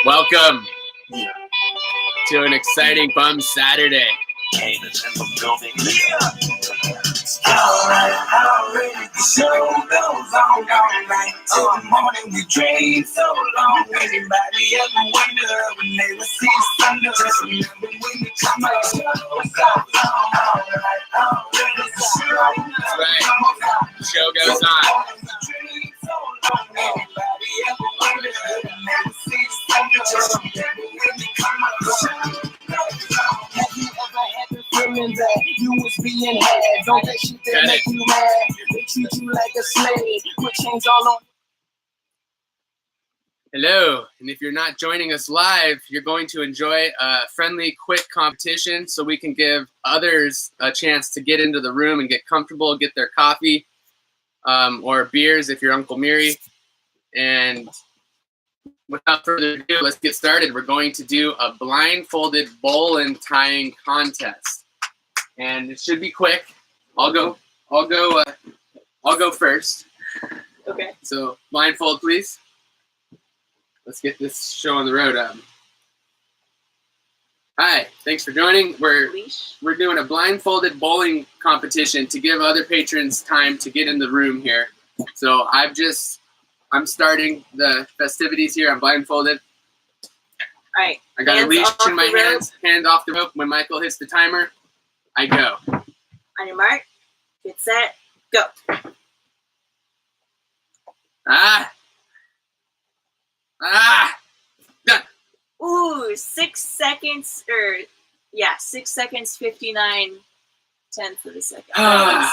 Welcome to an exciting Bum Saturday. Already the show goes on all night till the morning. We dream so long. Anybody ever wonder when they will see the sun? Just remember when you come out, the show goes on all night. Already the show. That's right. The show goes on. Dream so long. Anybody ever wonder when they will see the sun? Just remember when you come out, the show goes on. Have you ever had the feeling that you was being had? Don't that shit that make you mad? They treat you like a slave. Put chains all on. Hello, and if you're not joining us live, you're going to enjoy a friendly, quick competition so we can give others a chance to get into the room and get comfortable, get their coffee or beers if you're Uncle Miri. And without further ado, let's get started. We're going to do a blindfolded bowling tying contest, and it should be quick. I'll go first. Okay. So blindfold, please. Let's get this show on the road. Hi, thanks for joining. We're doing a blindfolded bowling competition to give other patrons time to get in the room here. So I'm starting the festivities here. I'm blindfolded. All right. I got a leash in my hands. Hand off the rope. When Michael hits the timer, I go. On your mark, get set, go. Done. Ooh, 6 seconds, 6 seconds, 59 tenths of a second. That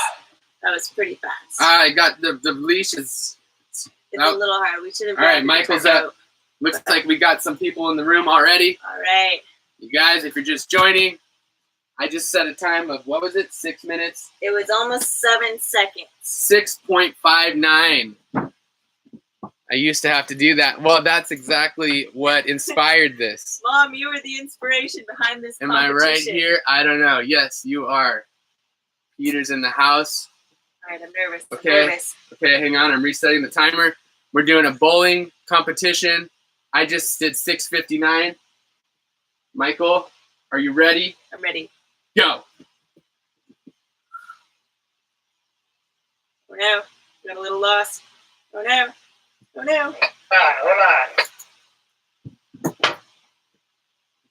was pretty fast. I got the leash is. It's a little hard. We should have. All right, Michael's up. Looks like we got some people in the room already. All right. You guys, if you're just joining, I just set a time of, what was it, 6 minutes? It was almost 7 seconds. 6.59. I used to have to do that. Well, that's exactly what inspired this. Mom, you were the inspiration behind this Am competition. I right here? I don't know. Yes, you are. Peter's in the house. All right, I'm nervous. Okay. Okay, hang on. I'm resetting the timer. We're doing a bowling competition. I just did 6:59. Michael, are you ready? I'm ready. Go. Oh no, got a little lost. Oh no. Oh no. Hold on.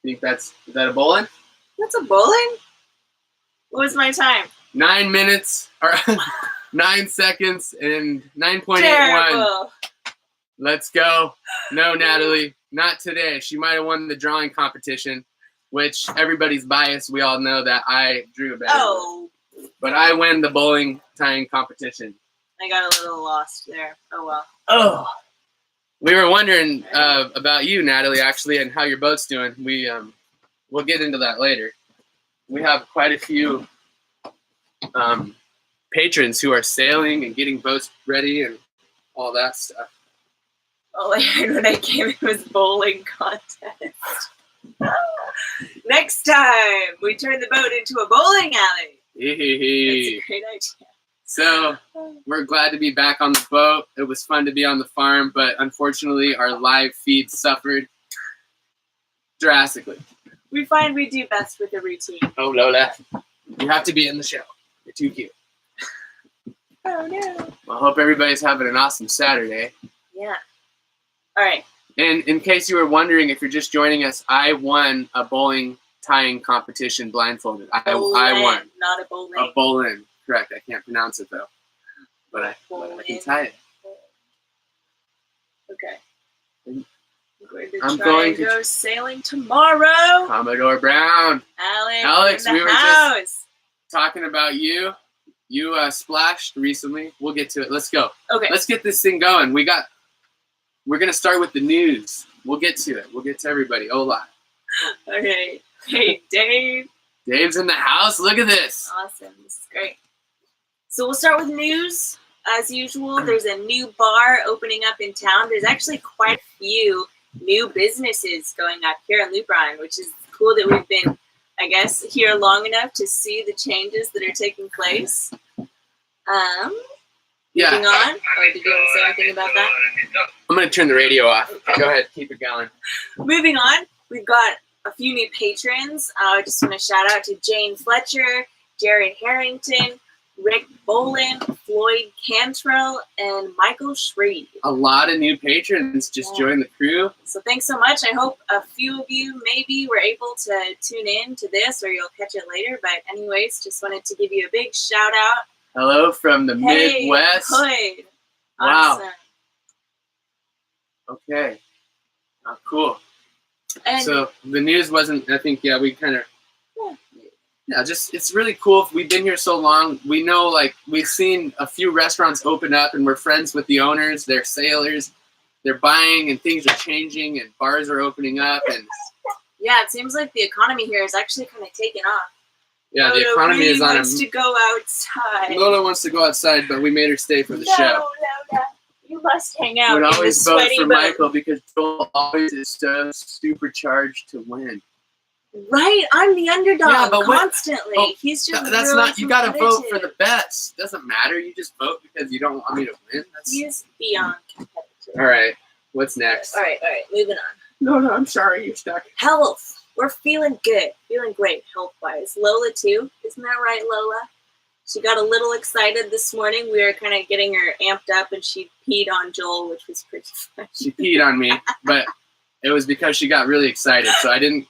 Think is that a bowling? That's a bowling? What was my time? 9 minutes or 9 seconds and 9.81. Terrible. Let's go. No, Natalie, not today. She might have won the drawing competition, which everybody's biased. We all know that I drew better. Oh. But I win the bowling tying competition. I got a little lost there. Oh well. Oh. We were wondering about you, Natalie, actually, and how your boat's doing. We'll get into that later. We have quite a few patrons who are sailing and getting boats ready and all that stuff. All I heard when I came in was bowling contest. Next time, we turn the boat into a bowling alley. That's a great idea. So, we're glad to be back on the boat. It was fun to be on the farm, but unfortunately, our live feed suffered drastically. We find we do best with a routine. Oh, Lola, you have to be in the show. You're too cute. Oh, no. Well, I hope everybody's having an awesome Saturday. Yeah. All right. And in case you were wondering, if you're just joining us, I won a bowling tying competition blindfolded. I won. Not a bowling. A bowling. Correct. I can't pronounce it, though. But I can tie it. Okay. I'm going to go sailing tomorrow. Commodore Brown. Alex, we were house. Just talking about you. You splashed recently. We'll get to it. Let's go. Okay. Let's get this thing going. We're going to start with the news. We'll get to it. We'll get to everybody. Hola. Okay. Hey, Dave. Dave's in the house. Look at this. Awesome. This is great. So we'll start with news. As usual, there's a new bar opening up in town. There's actually quite a few new businesses going up here in Lubron, which is cool that we've been, I guess, here long enough to see the changes that are taking place. Yeah. Moving on, or did you want to say anything about that? I'm going to turn the radio off. Go ahead. Keep it going. Moving on, we've got a few new patrons. I just want to shout out to Jane Fletcher, Jared Harrington, Rick Boland, Floyd Cantrell, and Michael Shreve. A lot of new patrons just joined the crew. So thanks so much. I hope a few of you maybe were able to tune in to this, or you'll catch it later. But anyways, just wanted to give you a big shout out. Hello from the Midwest. Hood. Wow. Awesome. Okay. Oh, cool. And So the news wasn't, I think, we kind of, just, it's really cool. We've been here so long. We know, like, we've seen a few restaurants open up and we're friends with the owners. They're sailors. They're buying and things are changing and bars are opening up. And yeah, it seems like the economy here is actually kind of taking off. yeah, the Lola economy really is on wants to go outside. Lola wants to go outside, but we made her stay for the show. Lola, you must hang out Would in the always vote sweaty for boat. Michael because Joel always is so supercharged to win. Right, I'm the underdog Yeah, but what- constantly. oh, He's just That's really not. You got to vote for the competitive. bets. Doesn't matter. You just vote because you don't want me to win. That's He's beyond competitive. all right. What's next? All right, moving on. No, I'm sorry. You're stuck. Health. We're feeling good, feeling great health-wise. Lola too, isn't that right, Lola? She got a little excited this morning. We were kind of getting her amped up, and she peed on Joel, which was pretty funny. She peed on me, but it was because she got really excited. So I didn't.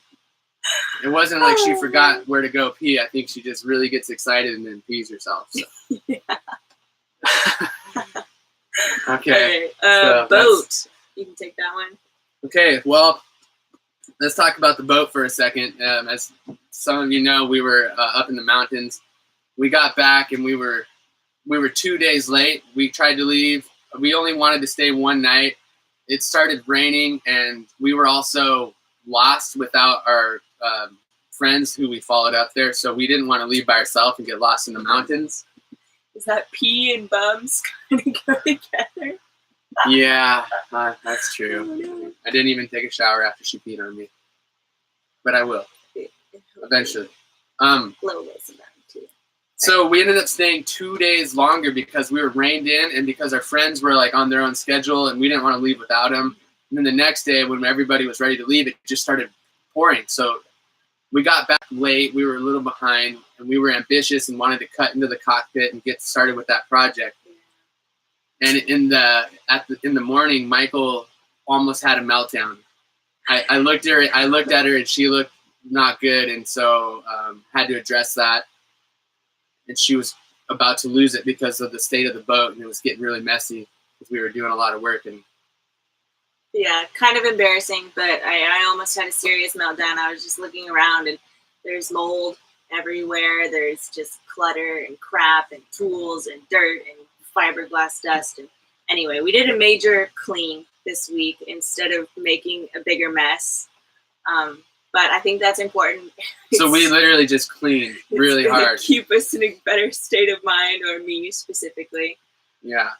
It wasn't like she forgot where to go pee. I think she just really gets excited and then pees herself. So. Okay. All right, so boat. You can take that one. Okay. Well, let's talk about the boat for a second. As some of you know, we were up in the mountains. We got back and we were 2 days late. We tried to leave. We only wanted to stay one night. It started raining and we were also lost without our friends who we followed up there. So we didn't want to leave by ourselves and get lost in the mountains. Is that pee and bums kind of go together? Yeah, that's true. Oh, no. I didn't even take a shower after she peed on me, but I will eventually. Lola's about too. So we ended up staying 2 days longer because we were reined in and because our friends were like on their own schedule and we didn't want to leave without them. And then the next day when everybody was ready to leave, it just started pouring. So we got back late. We were a little behind and we were ambitious and wanted to cut into the cockpit and get started with that project. And in the morning, Michael almost had a meltdown. I looked at her and she looked not good. And so had to address that. And she was about to lose it because of the state of the boat, and it was getting really messy because we were doing a lot of work. And Yeah, kind of embarrassing, but I almost had a serious meltdown. I was just looking around, and there's mold everywhere. There's just clutter and crap and tools and dirt and fiberglass dust. And anyway, we did a major clean this week instead of making a bigger mess. But I think that's important. so we literally just cleaned really It's gonna hard. keep us in a better state of mind, or me specifically. Yeah.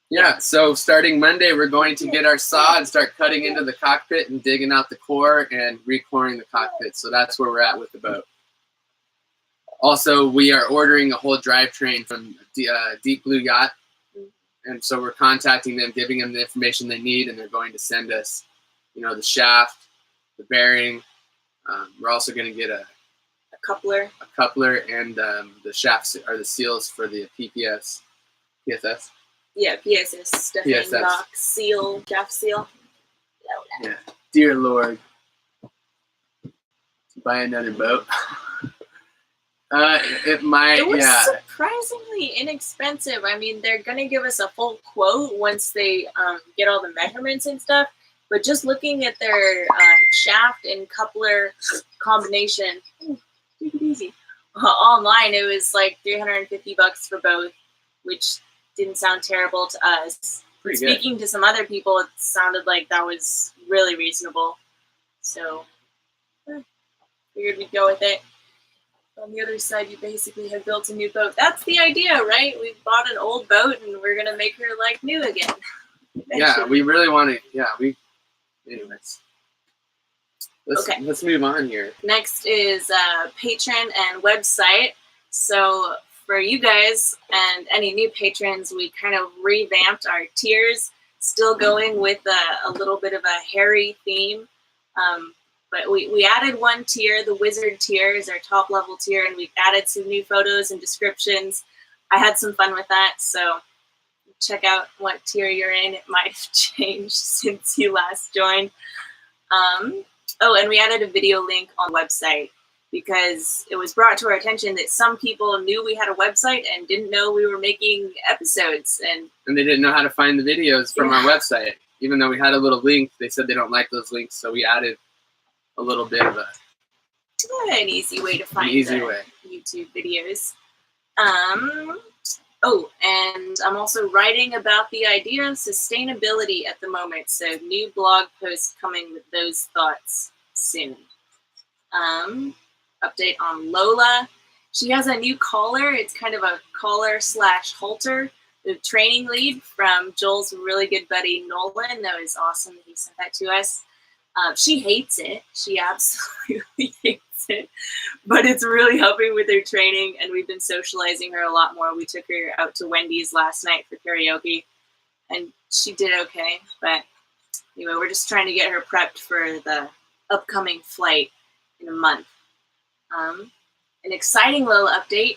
Yeah, so starting Monday, we're going to get our saw and start cutting into the cockpit and digging out the core and re-coring the cockpit. So that's where we're at with the boat. Also, we are ordering a whole drivetrain from Deep Blue Yacht. And so we're contacting them, giving them the information they need, and they're going to send us, the shaft, the bearing. We're also going to get a Coupler. coupler and the shafts or the seals for the PSS. Yeah, PSS, stuffing PSS. box, seal, shaft seal. Yeah. Dear Lord. Buy another boat. It might, It was yeah. surprisingly inexpensive. I mean, they're going to give us a full quote once they get all the measurements and stuff. But just looking at their shaft and coupler combination, take it easy, online, it was like $350 for both, which didn't sound terrible to us. Pretty good. Speaking to some other people, it sounded like that was really reasonable. So, figured we'd go with it. On the other side, you basically have built a new boat. That's the idea, right? We bought an old boat and we're going to make her like new again. Yeah, we really want to, anyways. Okay. Let's move on here. Next is patron and website. So for you guys and any new patrons, we kind of revamped our tiers, still going with a little bit of a hairy theme. But we added one tier. The wizard tier is our top level tier, and we've added some new photos and descriptions. I had some fun with that, so check out what tier you're in. It might have changed since you last joined. Oh, and we added a video link on the website because it was brought to our attention that some people knew we had a website and didn't know we were making episodes. And they didn't know how to find the videos from our website. Even though we had a little link, they said they don't like those links, so we added a little bit of an easy way to find YouTube videos. Oh, and I'm also writing about the idea of sustainability at the moment, so new blog posts coming with those thoughts soon. Update on Lola. She has a new collar. It's kind of a collar/halter. The training lead from Joel's really good buddy Nolan. That was awesome that he sent that to us. She hates it. She absolutely hates it. But it's really helping with her training, and we've been socializing her a lot more. We took her out to Wendy's last night for karaoke, and she did okay. But anyway, we're just trying to get her prepped for the upcoming flight in a month. An exciting little update.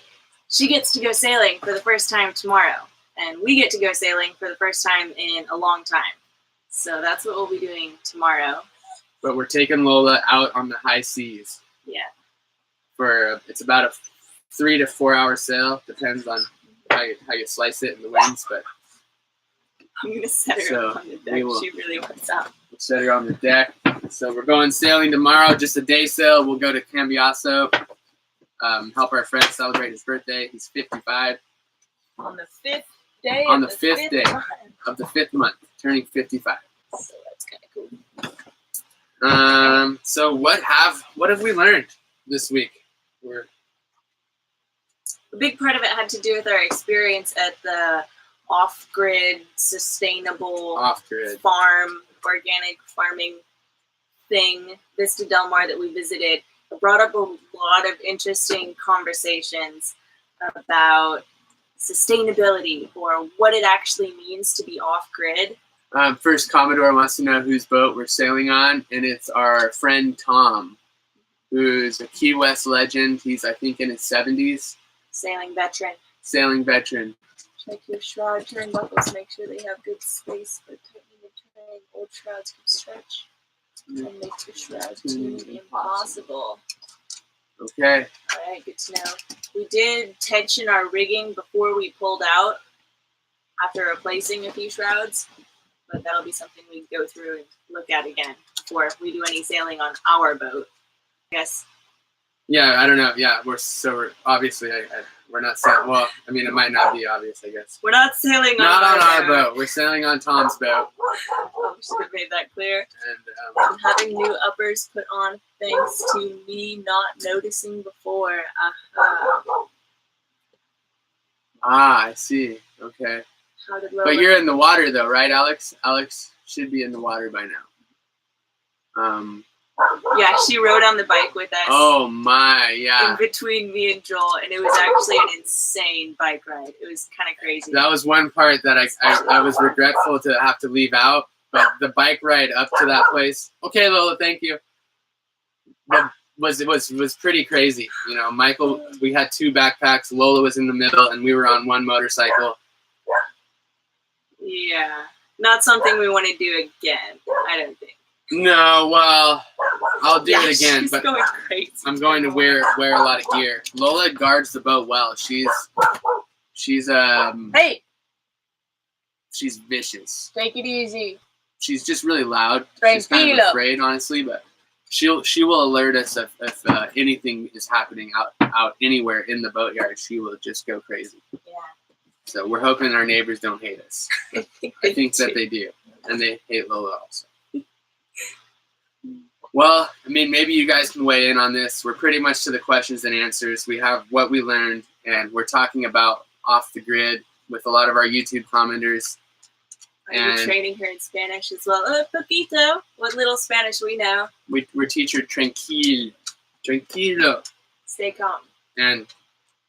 She gets to go sailing for the first time tomorrow, and we get to go sailing for the first time in a long time. So that's what we'll be doing tomorrow. But we're taking Lola out on the high seas. Yeah. It's about a 3 to 4 hour sail. Depends on how you slice it in the winds. But I'm gonna set her up on the deck. She really wants out. We'll set her on the deck. So we're going sailing tomorrow. Just a day sail. We'll go to Cambiasso. Help our friend celebrate his birthday. He's 55. On the fifth day. On the fifth day of the 5th month, turning 55. So that's kind of cool. So what have we learned this week? A big part of it had to do with our experience at the off-grid, sustainable farm, organic farming thing, Vista Del Mar, that we visited. It brought up a lot of interesting conversations about sustainability or what it actually means to be off-grid. First, Commodore wants to know whose boat we're sailing on, and it's our friend Tom, who's a Key West legend. He's, I think, in his 70s. Sailing veteran. Check your shroud turnbuckles. Make sure they have good space for tightening and turning. Old shrouds can stretch and make your shroud too impossible. Okay. All right, good to know. We did tension our rigging before we pulled out after replacing a few shrouds, but that'll be something we go through and look at again before we do any sailing on our boat. I guess. Yeah, I don't know. Yeah, we're obviously we're not sailing. Well, I mean, it might not be obvious, I guess. We're not sailing on our boat. We're sailing on Tom's boat. I should have made that clear. And I'm having new uppers put on thanks to me not noticing before. I see. Okay. But you're in the water though, right, Alex? Alex should be in the water by now. Yeah, she rode on the bike with us. Oh my, yeah. In between me and Joel, and it was actually an insane bike ride. It was kind of crazy. That was one part that I was regretful to have to leave out, but the bike ride up to that place. Okay, Lola, thank you. Was pretty crazy. You know, Michael, we had 2 backpacks. Lola was in the middle, and we were on one motorcycle. Yeah, not something we want to do again. I don't think. No, well, I'll do it again, she's but going crazy. I'm going to wear a lot of gear. Lola guards the boat well. She's Hey, she's vicious. take it easy. She's just really loud. Tranquilo. She's kind of afraid, honestly, but she will alert us if anything is happening out anywhere in the boatyard. She will just go crazy. Yeah. So we're hoping our neighbors don't hate us. I think that they do, and they hate Lola also. Well, I mean, maybe you guys can weigh in on this. We're pretty much to the questions and answers. We have what we learned, and we're talking about off the grid with a lot of our YouTube commenters. And we're training her in Spanish as well. Poquito. What little Spanish we know. We're teacher tranquilo. Stay calm. And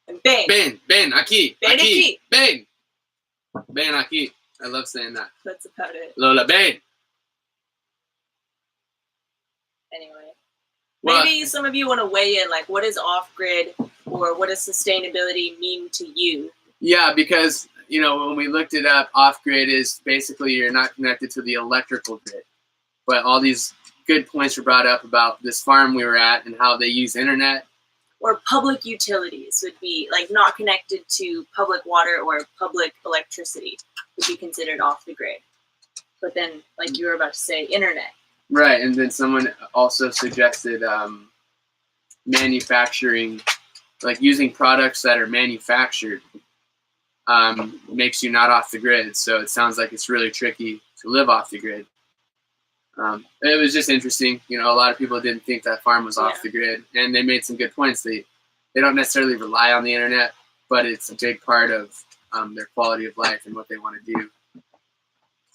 And bang. Ben, aquí, Ben aquí. Ben aquí. I love saying that. That's about it. Lola, Ben. Anyway. Well, Maybe some of you want to weigh in, like, what does off-grid or what does sustainability mean to you? yeah, because, you know, when we looked it up, off-grid is basically you're not connected to the electrical grid. But all these good points were brought up about this farm we were at and how they use internet. Or public utilities would be, like, not connected to public water or public electricity would be considered off the grid. But then, like you were about to say, internet. Right, and then someone also suggested manufacturing, like using products that are manufactured makes you not off the grid. So it sounds like it's really tricky to live off the grid. It was just interesting. You know, a lot of people didn't think that farm was off the grid, and they made some good points. They don't necessarily rely on the internet, but it's a big part of their quality of life and what they want to do.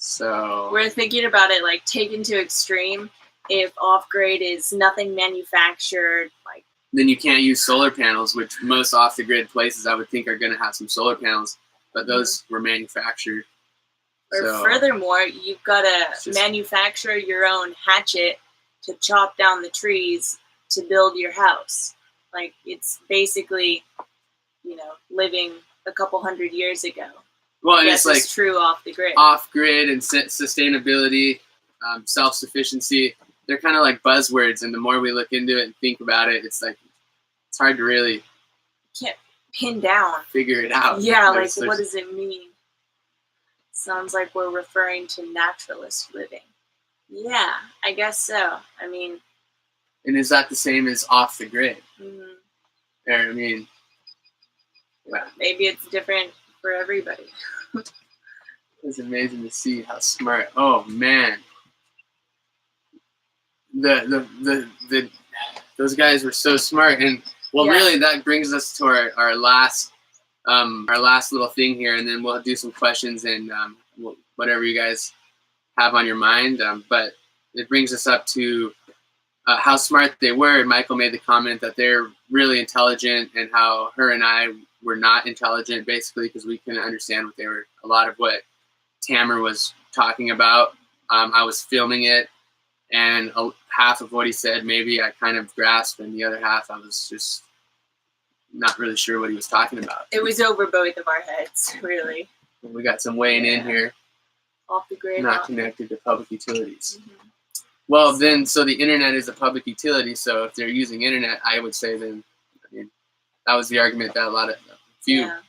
So We're thinking about it, like, taken to extreme. If off-grid is nothing manufactured, like, then you can't use solar panels, which most off-the-grid places I would think are going to have some solar panels, but those were manufactured. or So- furthermore, you've got It's to just- manufacture your own hatchet to chop down the trees to build your house. Like, it's basically, you know, living a couple hundred years ago. Well, and Yes, it's like it's true off the grid. off-grid and sustainability, self-sufficiency. They're kind of like buzzwords, and the more we look into it and think about it, it's like it's hard to really Can't pin down. figure it out. Yeah, There's- like, what does it mean? Sounds like we're referring to naturalist living. Yeah, I guess so. I mean, and is that the same as off the grid? mm, Or, I mean, yeah, maybe it's different for everybody. it's amazing to see how smart. Oh man, the those guys were so smart, and well, Yeah. really, that brings us to our last little thing here, and then we'll do some questions and whatever you guys have on your mind. But it brings us up to how smart they were. And Michael made the comment that they're really intelligent, and how her and I were not intelligent, basically, because we couldn't understand what they were. A lot of what Tamer was talking about, I was filming it, and half of what he said maybe I kind of grasped, and the other half I was just not really sure what he was talking about. It was over both of our heads, really. We got some weighing in here, Off the grid. not connected to public utilities. Mhm. Well, then, so the internet is a public utility. So if they're using internet, I would say then, I mean, that was the argument that a few Yeah.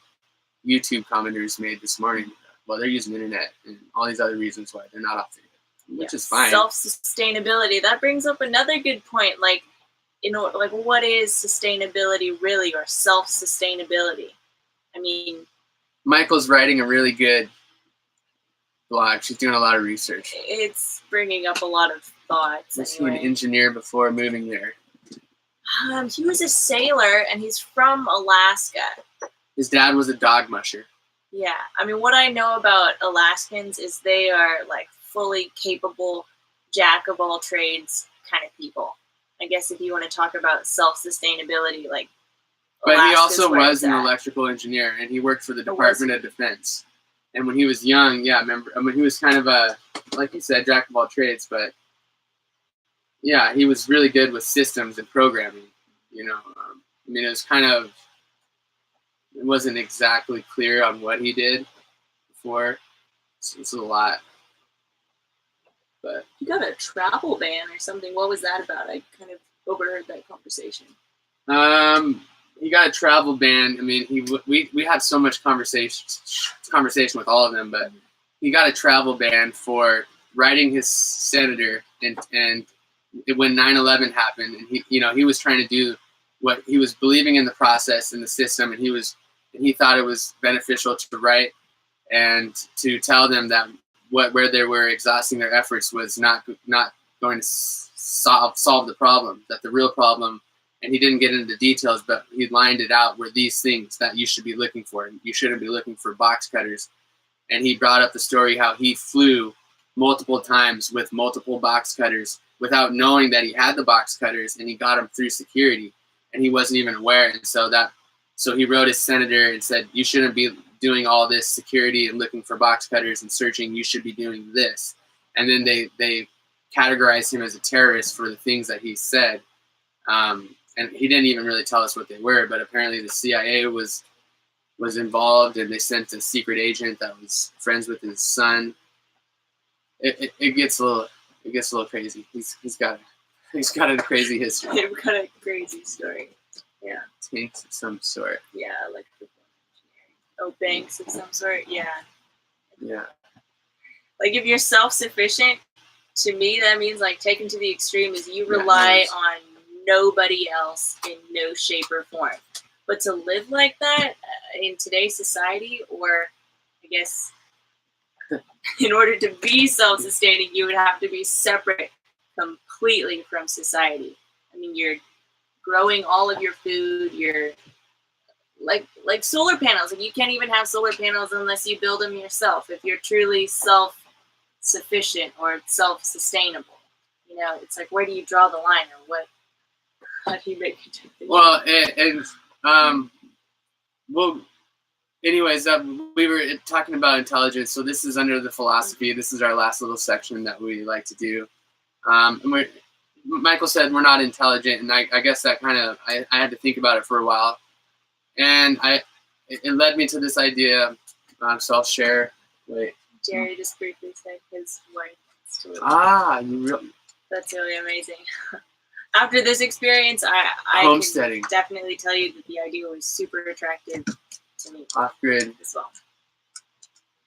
YouTube commenters made this morning. Well, they're using internet and all these other reasons why they're not off the internet, which is fine. Self-sustainability. That brings up another good point. Like, like, what is sustainability really, or self-sustainability? I mean, Michael's writing a really good blog. She's doing a lot of research. it's bringing up a lot of thoughts. Was he an Anyway. engineer before moving there? He was a sailor, and he's from Alaska. His dad was a dog musher. Yeah, I mean, what I know about Alaskans is they are, like, fully capable, jack of all trades kind of people. I guess if you want to talk about self-sustainability, like, But he Alaska's also where was it's an at. electrical engineer, and he worked for the Or was Department of Defense. And when he was young, yeah, I mean, he was kind of a, like you said, jack of all trades, but yeah, he was really good with systems and programming, you know. I mean, it wasn't exactly clear on what he did before. It's a lot. But He got a travel ban or something. What was that about? I kind of overheard that conversation. he got a travel ban. I mean, we had so much conversation with all of them, but he got a travel ban for writing his senator, and when 9/11 happened, and he was trying to do what he was believing in the process and the system, and he thought it was beneficial to write and to tell them that where they were exhausting their efforts was not going to solve the problem, that the real problem. And he didn't get into the details, but he lined it out were these things that you should be looking for. You shouldn't be looking for box cutters. And he brought up the story how he flew multiple times with multiple box cutters without knowing that he had the box cutters, and he got them through security, and he wasn't even aware. And so that So he wrote his senator and said, you shouldn't be doing all this security and looking for box cutters and searching. You should be doing this. And then they categorized him as a terrorist for the things that he said. And he didn't even really tell us what they were, but apparently the CIA was involved, and they sent a secret agent that was friends with his son. It gets a little crazy. He's got a crazy history. They've got a crazy story. Yeah. Tanks of some sort. Yeah, electrical engineering. Oh, banks of some sort. Yeah. Yeah. Like if you're self-sufficient, to me that means like taken to the extreme is you rely on nobody else in no shape or form. But to live like that in today's society, or I guess in order to be self-sustaining, you would have to be separate completely from society. I mean, you're growing all of your food, you're like solar panels. Like you can't even have solar panels unless you build them yourself. If you're truly self-sufficient or self-sustainable, you know, it's like, where do you draw the line, or what? How do you make it? Well, well, anyways, we were talking about intelligence. So this is under the philosophy. This is our last little section that we like to do. And Michael said we're not intelligent, and I guess that kind of I had to think about it for a while, and it led me to this idea. So I'll share. Wait. Jerry just briefly said his wife. That's really amazing. After this experience, I can definitely tell you that the idea was super attractive to me. Off grid as well.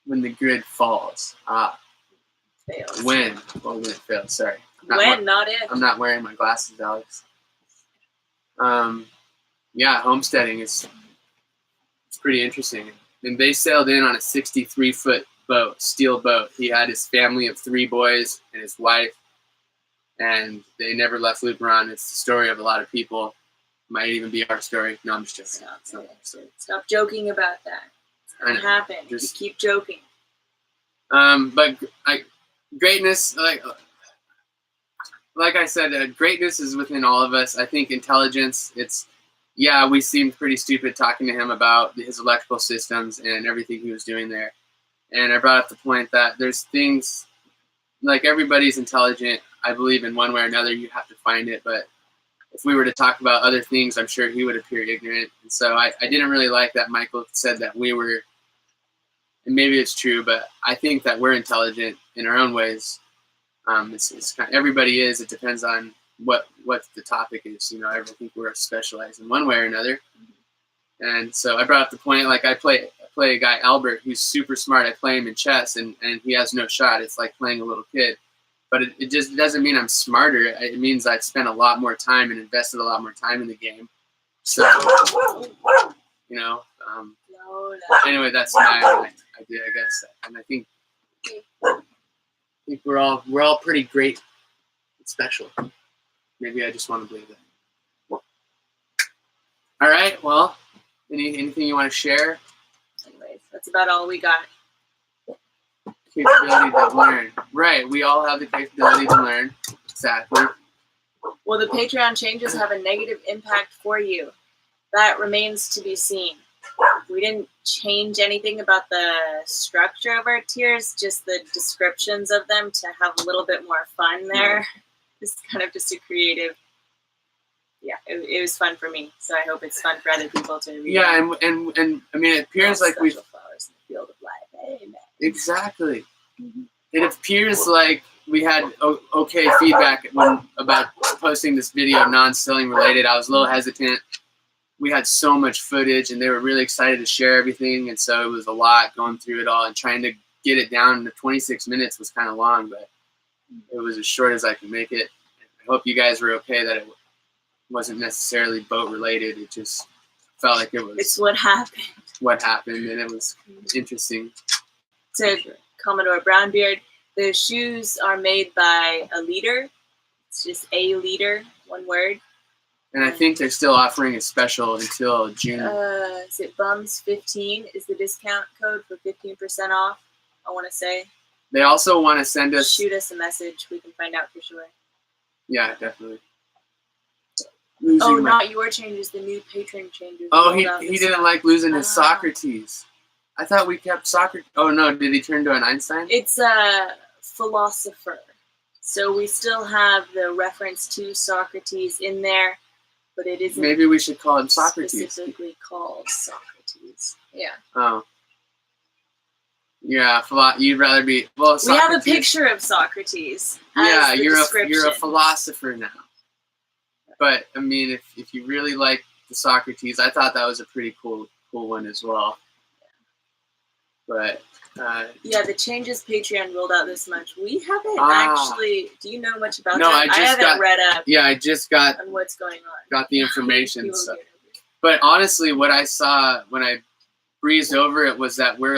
When the grid falls. Fails. When it fails. Sorry. Not if. I'm not wearing my glasses, Alex. Yeah, homesteading is pretty interesting. And they sailed in on a 63-foot boat, steel boat. He had his family of 3 boys and his wife, and they never left Luberon. It's the story of a lot of people. Might even be our story. No, I'm just joking. It's not our story. Stop joking about that. It's not happened. Just keep joking. But greatness, like I said, greatness is within all of us. I think intelligence, we seemed pretty stupid talking to him about his electrical systems and everything he was doing there. And I brought up the point that there's things, like everybody's intelligent. I believe in one way or another, you have to find it. But if we were to talk about other things, I'm sure he would appear ignorant. And so I didn't really like that Michael said that we were, and maybe it's true, but I think that we're intelligent in our own ways. It's kind of, everybody is. It depends on what the topic is. You know, I think we're specialized in one way or another. And so I brought up the point, like I play a guy, Albert, who's super smart. I play him in chess, and he has no shot. It's like playing a little kid. But it just doesn't mean I'm smarter. It means I've spent a lot more time and invested a lot more time in the game. So, you know, anyway, that's my idea, I guess. And I think we're all pretty great and special. Maybe I just want to believe that. All right. Well, anything you want to share? Anyways, that's about all we got. Capability to learn. Right. We all have the capability to learn. Exactly. Will the Patreon changes have a negative impact for you? That remains to be seen. We didn't change anything about the structure of our tiers, just the descriptions of them to have a little bit more fun there. It's kind of just a creative. Yeah, it was fun for me, so I hope it's fun for other people to read. Yeah, and I mean, it appears like we've flowers in the field of life. Amen. Exactly. Mm-hmm. It appears like we had okay feedback about posting this video non-stilling related. I was a little hesitant. We had so much footage, and they were really excited to share everything, and so it was a lot going through it all, and trying to get it down to 26 minutes was kind of long, but it was as short as I could make it. I hope you guys were okay that it wasn't necessarily boat related. It just felt like it was. It's what happened. What happened, and it was interesting. To Commodore Brownbeard, the shoes are made by a leader. It's just a leader, one word. And I think they're still offering a special until June. Is it BUMS15 is the discount code for 15% off, I want to say. They also want to send us... Shoot us a message. We can find out for sure. Yeah, definitely. losing my. not your changes. The new patron changes. Oh, rolled out he this didn't month. like losing his Ah. Socrates. I thought we kept Socrates. Oh no, did he turn to an Einstein? It's a philosopher. So we still have the reference to Socrates in there, but it isn't Maybe we should call him Socrates. specifically called Socrates. Yeah. Oh. Yeah, you'd rather be well. We have a Socrates- picture of Socrates. As Yeah, the you're a description. philosopher now. But I mean, if you really like the Socrates, I thought that was a pretty cool one as well. But Yeah, the changes Patreon rolled out this month. We haven't Ah. actually. Do you know much about No, that? I just haven't got- read up yeah, I just got on what's going on. the information. People So. get over it. But honestly, what I saw when I breezed over it was that we're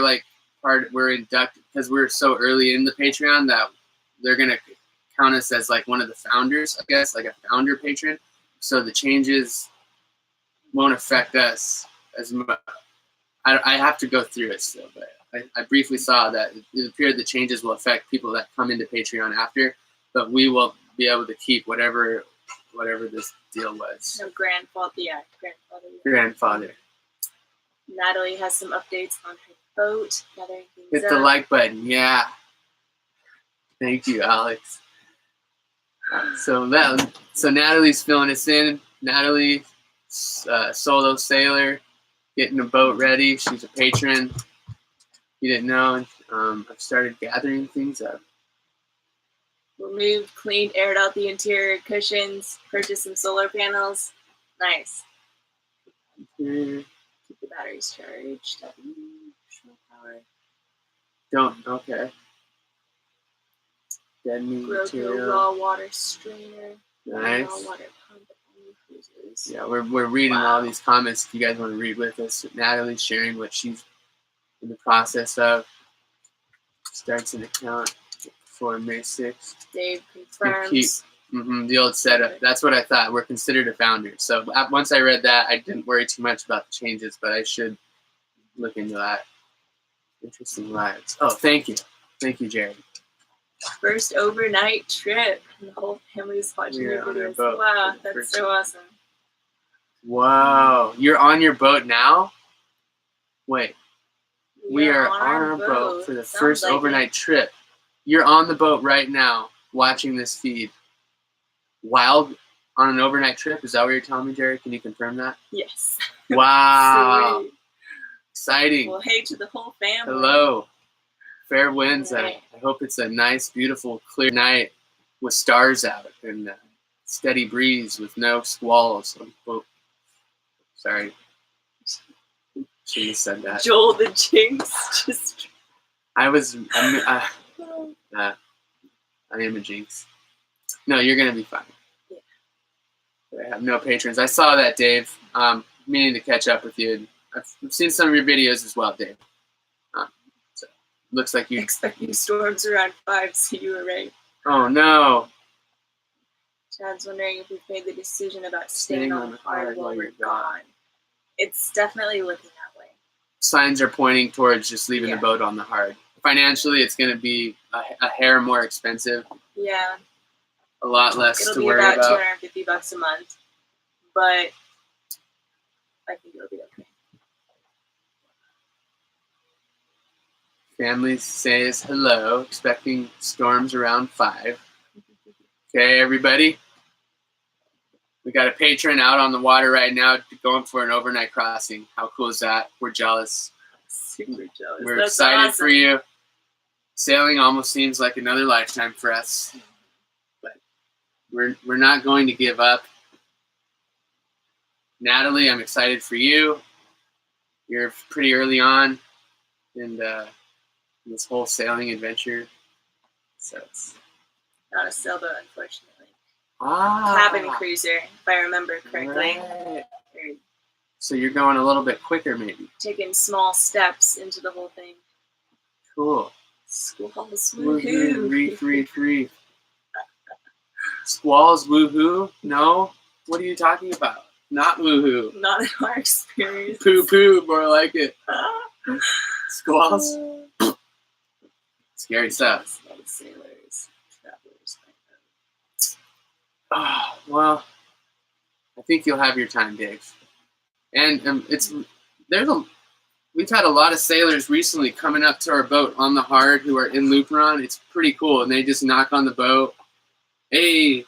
inducted because we're so early in the Patreon that they're gonna count us as like one of the founders, I guess, like a founder patron. So the changes won't affect us as much. I have to go through it still, but I briefly saw that it appeared the changes will affect people that come into Patreon after, but we will be able to keep whatever this deal was. No, grandfather. Yeah. Grandfather. Natalie has some updates on her boat. Gathering things Hit the up. like button, yeah. Thank you, Alex. So Natalie's filling us in. Natalie, solo sailor, getting a boat ready. She's a patron. You didn't know. I've started gathering things up. Removed, cleaned, aired out the interior cushions. Purchased some solar panels. Nice. Here. Keep the batteries charged. Okay. Deadening Grow material. raw water strainer. Nice. Raw water pump on the cruisers. Yeah, we're reading Wow. all these comments. If you guys want to read with us, Natalie's sharing what she's in the process of. Starts an account before May 6th. Dave confirms. The old setup. That's what I thought. We're considered a founder. So once I read that, I didn't worry too much about the changes, but I should look into that. Interesting lives. Oh, thank you. Thank you, Jared. First overnight trip. And the whole family's watching We're your on our videos. boat Wow, for the that's first so awesome. Wow. You're on your boat now? Wait. We are on our boat for the Sounds first like overnight trip. You're on the boat right now watching this feed. While on an overnight trip? Is that what you're telling me, Jared? Can you confirm that? it. Yes. Wow. Sweet. Exciting. Well, hey to the whole family. Hello. Fair winds. Right. I hope it's a nice, beautiful, clear night with stars out and steady breeze with no squalls. Oh, sorry. Shouldn't have said that. Joel the Jinx. Just. I am a jinx. No, you're gonna be fine. Yeah. I have no patrons. I saw that, Dave. Meaning to catch up with you. I've seen some of your videos as well, Dave. So looks like you. Expecting storms around 5, so you were right. Oh no! Chad's wondering if we've made the decision about staying on the hard while we're gone. It's definitely looking that way. Signs are pointing towards just leaving Yeah. the boat on the hard. Financially, it's going to be a hair more expensive, Yeah, a lot less it'll to be worry about about. $250 a month, but I think it'll be okay. Family says hello, expecting storms around 5. Okay, everybody. We got a patron out on the water right now going for an overnight crossing. How cool is that? We're jealous. Super jealous. We're That's excited awesome. for you. Sailing almost seems like another lifetime for us. But we're not going to give up. Natalie, I'm excited for you. You're pretty early on in this whole sailing adventure. So it's Not a sailboat, unfortunately. Ah, Cabin cruiser, if I remember correctly. right. They're So you're going a little bit quicker, maybe. taking small steps into the whole thing. Cool. Squalls, Woohoo! woohoo! Reef. Squalls, woohoo? No? What are you talking about? Not woohoo. Not in our experience. Poo, more like it. Squalls. Scary stuff. A lot of sailors, travelers. Oh, well, I think you'll have your time, Dave. And we've had a lot of sailors recently coming up to our boat on the hard who are in Luperon. It's pretty cool, and they just knock on the boat. Hey,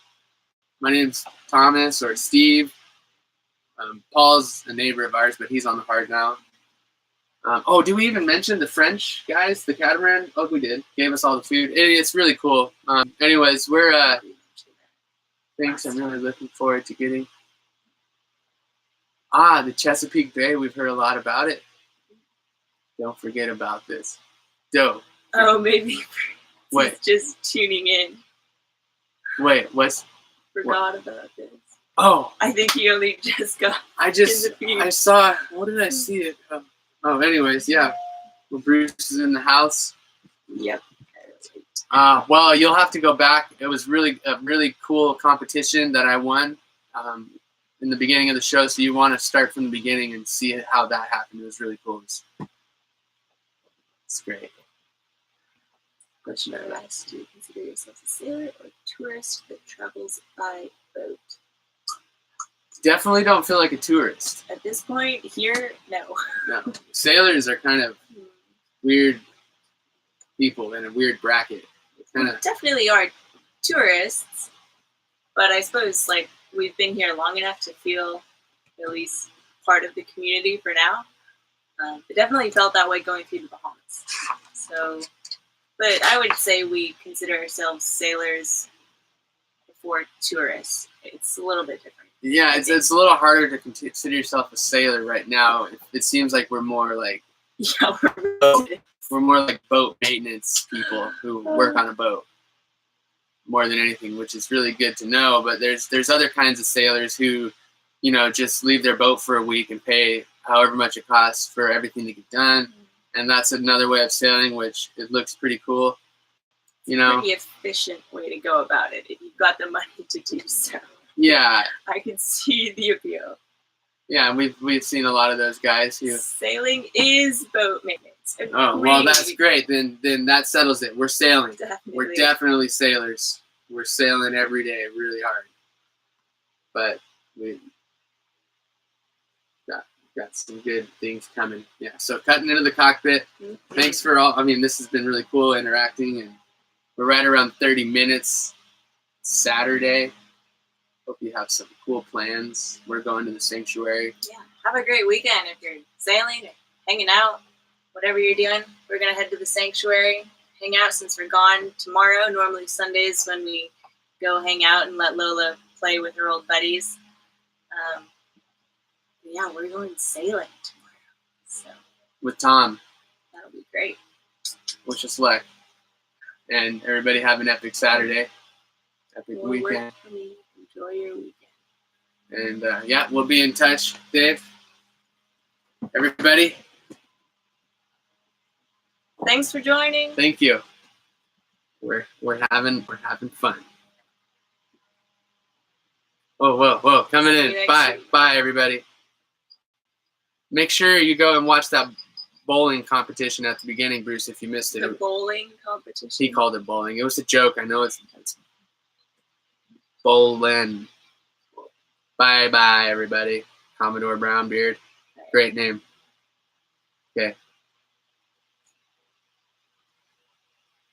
my name's Thomas or Steve. Paul's a neighbor of ours, but he's on the hard now. Do we even mention the French guys, the catamaran? Oh, we did. Gave us all the food. It's really cool. Anyways, we're thanks. I'm really looking forward to getting. The Chesapeake Bay. We've heard a lot about it. Don't forget about this. Dope. Oh, maybe Wait. he's just tuning in. Wait, Forgot about this. Oh, I think he only just got. I saw. What did I see it? Anyways, yeah. Well, Bruce is in the house. Yep. Well, you'll have to go back. It was a really cool competition that I won in the beginning of the show. So you want to start from the beginning and see how that happened. It was really cool. It's great. Question I asked, do you consider yourself a sailor or a tourist that travels by boat? Definitely don't feel like a tourist. At this point, here, no. No. Sailors are kind of weird people in a weird bracket. We definitely are tourists, but I suppose we've been here long enough to feel at least part of the community for now. It definitely felt that way going through the Bahamas. So, but I would say we consider ourselves sailors before tourists. It's a little bit different. Yeah, it's a little harder to consider yourself a sailor right now. It seems like we're more like we're more like boat maintenance people who work on a boat more than anything, which is really good to know. But there's other kinds of sailors who, just leave their boat for a week and pay however much it costs for everything to get done. And that's another way of sailing, which it looks pretty cool. Pretty efficient way to go about it if you've got the money to do so. Yeah, I can see the appeal. Yeah, we've seen a lot of those guys who sailing is boat maintenance. Oh, well, that's great. Then that settles it. We're sailing. Definitely. We're definitely sailors. We're sailing every day, really hard. But we got some good things coming. Yeah. So cutting into the cockpit. Mm-hmm. Thanks for all. This has been really cool interacting, and we're right around 30 minutes. Saturday. Hope you have some cool plans. We're going to the sanctuary. Yeah. Have a great weekend if you're sailing or hanging out. Whatever you're doing, we're going to head to the sanctuary, hang out since we're gone tomorrow. Normally Sundays when we go hang out and let Lola play with her old buddies. Yeah, we're going sailing tomorrow. So with Tom. That'll be great. Wish us luck. And everybody have an epic Saturday. Epic weekend. Enjoy your weekend. And we'll be in touch, Dave. Everybody. Thanks for joining. Thank you. We're having fun. Whoa! Coming in. Bye, everybody. Make sure you go and watch that bowling competition at the beginning, Bruce. If you missed it. The bowling competition. He called it bowling. It was a joke. I know it's bowling. Bye, everybody. Commodore Brownbeard. Great name. Okay.